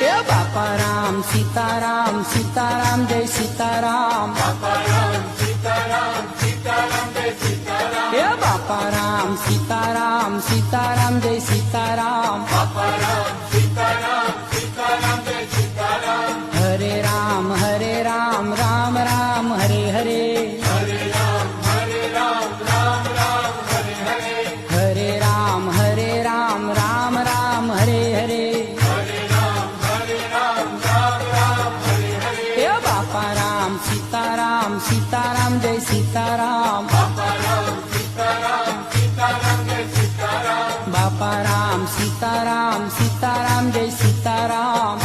એ બાપા રામ સીતારામ સીતારામ જય સીતારામ એ બાપા રામ સીતારામ સીતારામ જય સીતારામ હરે રામ રામ રામ હરે હરે હરે રામ રામ રામ હરે હરે એ બાપા રામ સીતારામ સીતારામ જય સીતારામ બાપા રામ સીતારામ સીતારામ જય સીતારામ